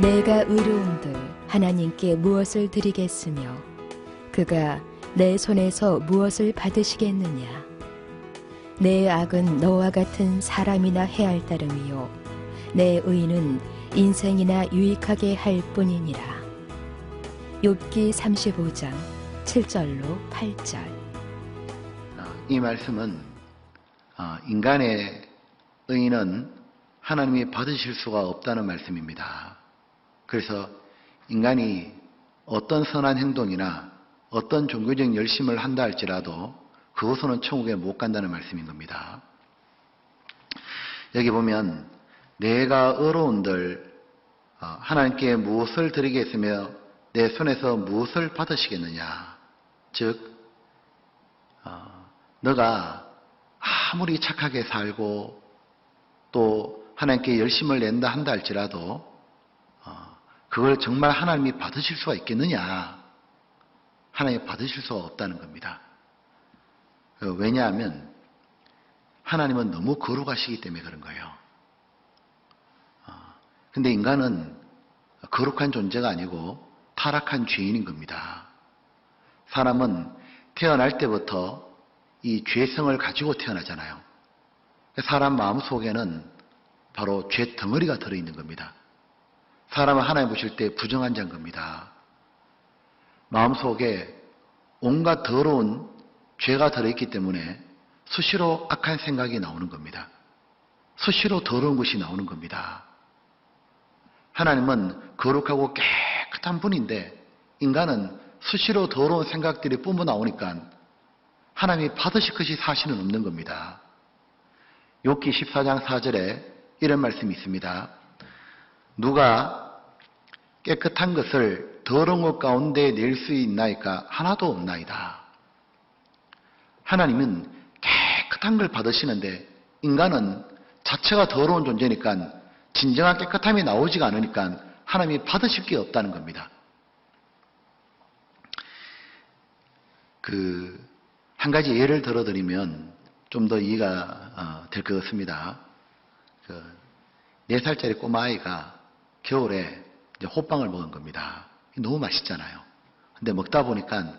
내가 의로운들 하나님께 무엇을 드리겠으며 그가 내 손에서 무엇을 받으시겠느냐. 내 악은 너와 같은 사람이나 해할 따름이요 내 의는 인생이나 유익하게 할 뿐이니라. 욥기 35장 7절로 8절. 이 말씀은 인간의 의는 하나님이 받으실 수가 없다는 말씀입니다. 그래서 인간이 어떤 선한 행동이나 어떤 종교적 열심을 한다 할지라도 그것으로는 천국에 못 간다는 말씀인 겁니다. 여기 보면 내가 의로운들 하나님께 무엇을 드리겠으며 내 손에서 무엇을 받으시겠느냐. 즉 너가 아무리 착하게 살고 또 하나님께 열심을 낸다 한다 할지라도 그걸 정말 하나님이 받으실 수가 있겠느냐. 하나님이 받으실 수가 없다는 겁니다. 왜냐하면 하나님은 너무 거룩하시기 때문에 그런 거예요. 근데 인간은 거룩한 존재가 아니고 타락한 죄인인 겁니다. 사람은 태어날 때부터 이 죄성을 가지고 태어나잖아요. 사람 마음속에는 바로 죄 덩어리가 들어있는 겁니다. 사람을 하나님 보실 때 부정한 자인 겁니다. 마음속에 온갖 더러운 죄가 들어있기 때문에 수시로 악한 생각이 나오는 겁니다. 수시로 더러운 것이 나오는 겁니다. 하나님은 거룩하고 깨끗한 분인데 인간은 수시로 더러운 생각들이 뿜어 나오니까 하나님이 받으실 것이 사실은 없는 겁니다. 욥기 14장 4절에 이런 말씀이 있습니다. 누가 깨끗한 것을 더러운 것 가운데 낼 수 있나이까 하나도 없나이다. 하나님은 깨끗한 걸 받으시는데 인간은 자체가 더러운 존재니까 진정한 깨끗함이 나오지가 않으니까 하나님이 받으실 게 없다는 겁니다. 한 가지 예를 들어드리면 좀 더 이해가 될 것 같습니다. 4살짜리 꼬마아이가 겨울에 이제 호빵을 먹은 겁니다. 너무 맛있잖아요. 근데 먹다 보니까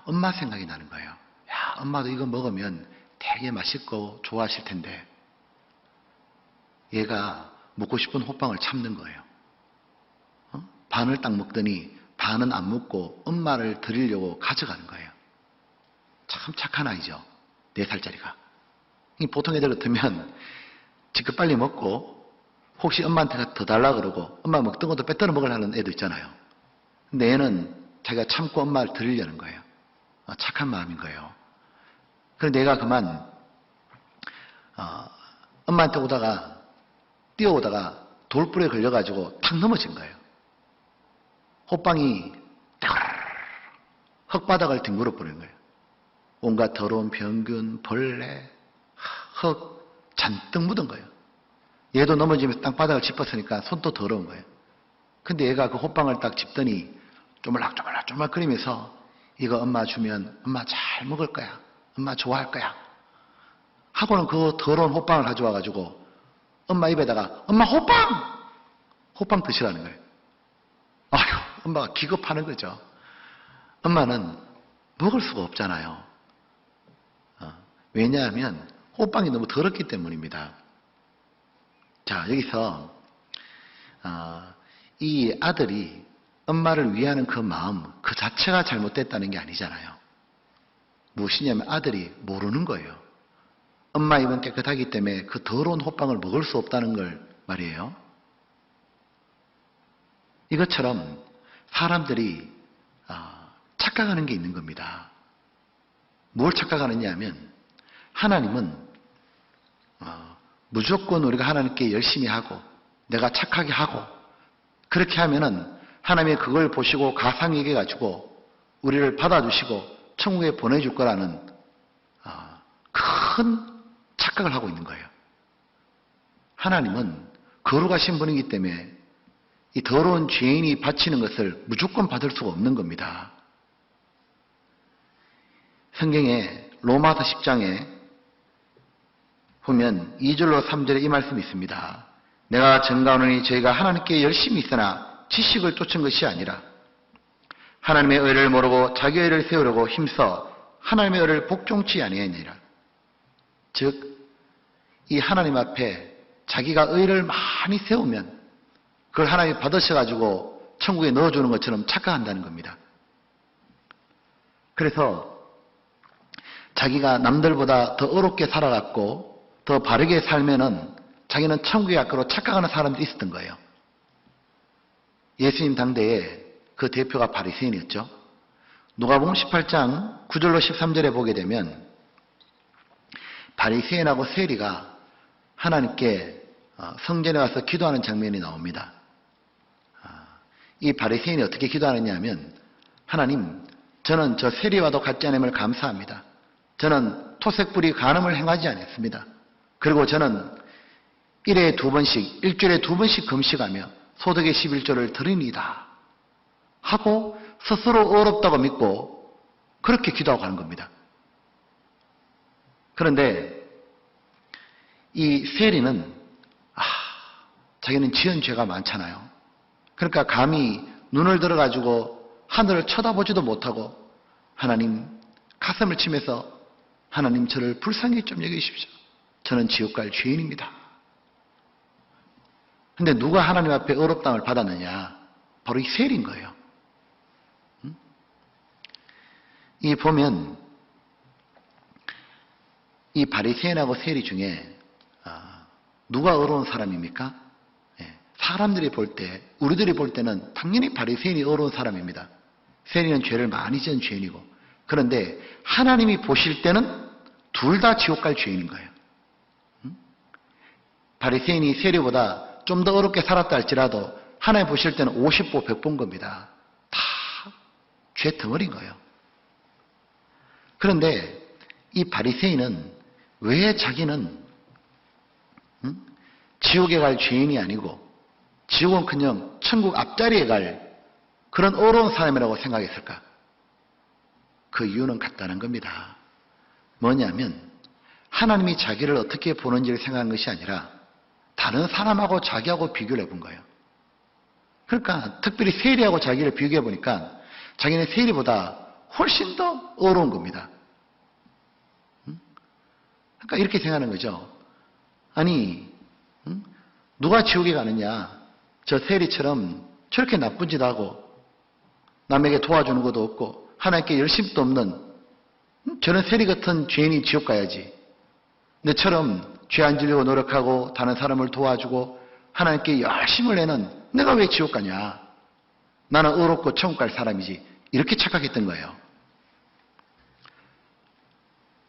엄마 생각이 나는 거예요. 야, 엄마도 이거 먹으면 되게 맛있고 좋아하실 텐데. 얘가 먹고 싶은 호빵을 참는 거예요. 반을 딱 먹더니 반은 안 먹고 엄마를 드리려고 가져가는 거예요. 참 착한 아이죠. 4살짜리가. 보통 애들 같으면 지금 빨리 먹고 혹시 엄마한테 더 달라 그러고 엄마 먹던 것도 빼들어 먹으려는 애도 있잖아요. 근데 얘는 자기가 참고 엄마를 드리려는 거예요. 착한 마음인 거예요. 그런데 얘가 그만 엄마한테 뛰어오다가 돌불에 걸려가지고 탁 넘어진 거예요. 호빵이 흙바닥을 뒹굴어 버린 거예요. 온갖 더러운 병균, 벌레, 흙 잔뜩 묻은 거예요. 얘도 넘어지면서 땅바닥을 짚었으니까 손도 더러운 거예요. 근데 얘가 그 호빵을 딱 짚더니 쪼물락쪼물락쪼물락거리면서 이거 엄마 주면 엄마 잘 먹을 거야. 엄마 좋아할 거야. 하고는 그 더러운 호빵을 가져와가지고 엄마 입에다가 엄마 호빵 드시라는 거예요. 아휴, 엄마가 기겁하는 거죠. 엄마는 먹을 수가 없잖아요. 왜냐하면 호빵이 너무 더럽기 때문입니다. 자, 여기서 이 아들이 엄마를 위하는 그 마음 그 자체가 잘못됐다는 게 아니잖아요. 무엇이냐면 아들이 모르는 거예요. 엄마 입은 깨끗하기 때문에 그 더러운 호빵을 먹을 수 없다는 걸 말이에요. 이것처럼 사람들이 착각하는 게 있는 겁니다. 뭘 착각하느냐 하면 하나님은 무조건 우리가 하나님께 열심히 하고 내가 착하게 하고 그렇게 하면은 하나님이 그걸 보시고 가상 얘기해 가지고 우리를 받아주시고 천국에 보내줄 거라는 큰 착각을 하고 있는 거예요. 하나님은 거룩하신 분이기 때문에 이 더러운 죄인이 바치는 것을 무조건 받을 수가 없는 겁니다. 성경에 로마서 10장에 보면 2절로 3절에 이 말씀이 있습니다. 내가 증가하노니 저희가 하나님께 열심히 있으나 지식을 쫓은 것이 아니라 하나님의 의를 모르고 자기 의를 세우려고 힘써 하나님의 의를 복종치 아니하니라. 즉 이 하나님 앞에 자기가 의를 많이 세우면 그걸 하나님이 받으셔가지고 천국에 넣어주는 것처럼 착각한다는 겁니다. 그래서 자기가 남들보다 더 어렵게 살아갔고 더 바르게 살면은 자기는 천국에 갈 거로 착각하는 사람들이 있었던 거예요. 예수님 당대에 그 대표가 바리새인이었죠. 누가복음 18장 9절로 13절에 보게 되면 바리새인하고 세리가 하나님께 성전에 와서 기도하는 장면이 나옵니다. 이 바리새인이 어떻게 기도하느냐 하면 하나님, 저는 저 세리와도 같지 않음을 감사합니다. 저는 토색불이 간음을 행하지 않았습니다. 그리고 저는 일주일에 두 번씩 금식하며 소득의 11조를 드리니다 하고 스스로 어렵다고 믿고 그렇게 기도하고 가는 겁니다. 그런데 이 세리는 자기는 지은 죄가 많잖아요. 그러니까 감히 눈을 들어가지고 하늘을 쳐다보지도 못하고 하나님 가슴을 치면서 하나님 저를 불쌍히 좀 여기십시오. 저는 지옥 갈 죄인입니다. 근데 누가 하나님 앞에 어렵다함을 받았느냐? 바로 이 세리인 거예요. 이 보면 이 바리새인하고 세리 중에 누가 어려운 사람입니까? 사람들이 볼 때, 우리들이 볼 때는 당연히 바리새인이 어려운 사람입니다. 세리는 죄를 많이 지은 죄인이고, 그런데 하나님이 보실 때는 둘 다 지옥 갈 죄인인 거예요. 바리새인이 세리보다 좀 더 어렵게 살았다 할지라도 하나님 보실 때는 50보 100보인 겁니다. 다 죄 덩어리인 거예요. 그런데 이 바리새인은 왜 자기는 지옥에 갈 죄인이 아니고 지옥은커녕 천국 앞자리에 갈 그런 어려운 사람이라고 생각했을까? 그 이유는 간단한 겁니다. 뭐냐면 하나님이 자기를 어떻게 보는지를 생각한 것이 아니라 다른 사람하고 자기하고 비교를 해본 거예요. 그러니까 특별히 세리하고 자기를 비교해 보니까 자기는 세리보다 훨씬 더 어려운 겁니다. 그러니까 이렇게 생각하는 거죠. 아니, 누가 지옥에 가느냐? 저 세리처럼 저렇게 나쁜 짓 하고 남에게 도와주는 것도 없고 하나님께 열심도 없는 저런 세리 같은 죄인이 지옥 가야지. 너처럼 죄 안 지려고 노력하고 다른 사람을 도와주고 하나님께 열심을 내는 내가 왜 지옥 가냐? 나는 어렵고 천국 갈 사람이지. 이렇게 착각했던 거예요.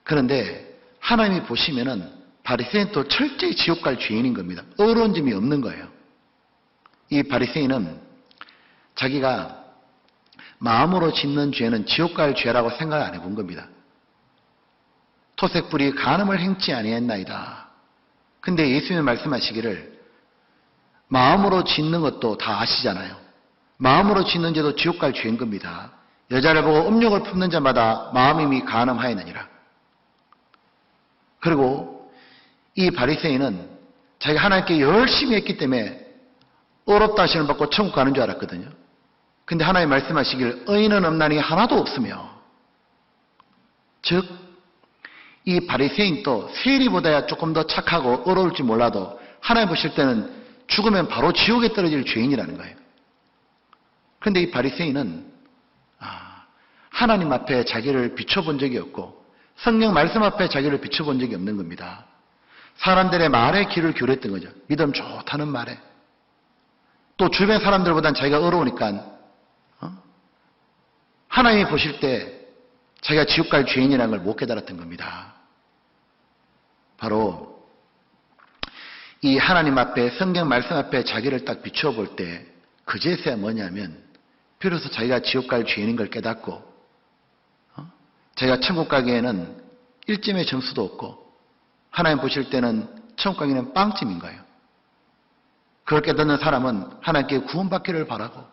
그런데 하나님이 보시면은 바리새인은 또 철저히 지옥 갈 죄인인 겁니다. 어려운 점이 없는 거예요. 이 바리새인은 자기가 마음으로 짓는 죄는 지옥 갈 죄라고 생각을 안 해본 겁니다. 토색불이 간음을 행치 아니했나이다. 근데 예수님이 말씀하시기를 마음으로 짓는 것도 다 아시잖아요. 마음으로 짓는 죄도 지옥 갈 죄인 겁니다. 여자를 보고 음욕을 품는 자마다 마음이 이미 간음하였느니라. 그리고 이 바리새인은 자기가 하나님께 열심히 했기 때문에 어렵다 하시는 받고 천국 가는 줄 알았거든요. 근데 하나님 말씀하시길 의인은 없나니 하나도 없으며, 즉 이 바리새인도 세리보다야 조금 더 착하고 어려울지 몰라도 하나님 보실 때는 죽으면 바로 지옥에 떨어질 죄인이라는 거예요. 그런데 이 바리새인은 하나님 앞에 자기를 비춰본 적이 없고 성령 말씀 앞에 자기를 비춰본 적이 없는 겁니다. 사람들의 말에 귀를 기울였던 거죠. 믿음 좋다는 말에. 또 주변 사람들보단 자기가 어려우니까 하나님이 보실 때 자기가 지옥 갈 죄인이라는 걸 못 깨달았던 겁니다. 바로 이 하나님 앞에 성경 말씀 앞에 자기를 딱 비춰볼 때 그제서야 뭐냐면 비로소 자기가 지옥 갈 죄인인 걸 깨닫고 자기가 천국 가기에는 1점의 점수도 없고 하나님 보실 때는 천국 가기는 빵점인 거예요. 그걸 깨닫는 사람은 하나님께 구원받기를 바라고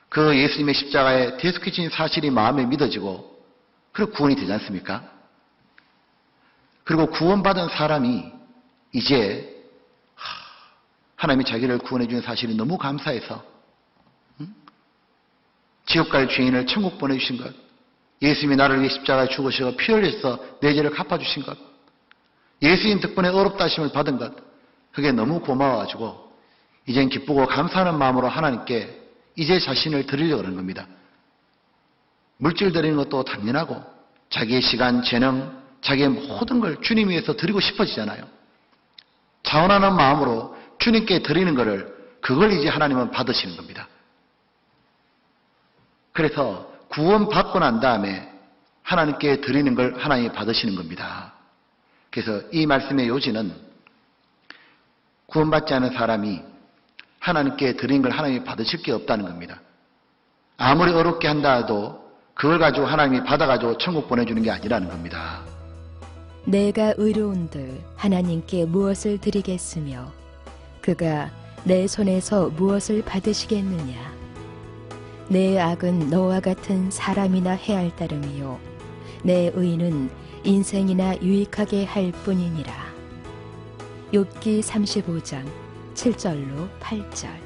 그 예수님의 십자가에 대속해진 사실이 마음에 믿어지고 그리고 구원이 되지 않습니까? 그리고 구원받은 사람이 이제 하나님이 자기를 구원해 주는 사실이 너무 감사해서 지옥 갈 죄인을 천국 보내주신 것, 예수님이 나를 위해 십자가에 죽으셔서 피 흘려서 내 죄를 갚아주신 것, 예수님 덕분에 어렵다 하심을 받은 것, 그게 너무 고마워가지고 이젠 기쁘고 감사하는 마음으로 하나님께 이제 자신을 드리려고 하는 겁니다. 물질 드리는 것도 당연하고 자기의 시간, 재능, 자기의 모든 걸 주님 위해서 드리고 싶어지잖아요. 자원하는 마음으로 주님께 드리는 것을, 그걸 이제 하나님은 받으시는 겁니다. 그래서 구원받고 난 다음에 하나님께 드리는 걸 하나님이 받으시는 겁니다. 그래서 이 말씀의 요지는 구원받지 않은 사람이 하나님께 드린 걸 하나님이 받으실 게 없다는 겁니다. 아무리 어렵게 한다 해도 그걸 가지고 하나님이 받아가지고 천국 보내주는 게 아니라는 겁니다. 내가 의로운들 하나님께 무엇을 드리겠으며 그가 내 손에서 무엇을 받으시겠느냐. 내 악은 너와 같은 사람이나 해할 따름이요 내 의는 인생이나 유익하게 할 뿐이니라. 욥기 35장 7절로 8절.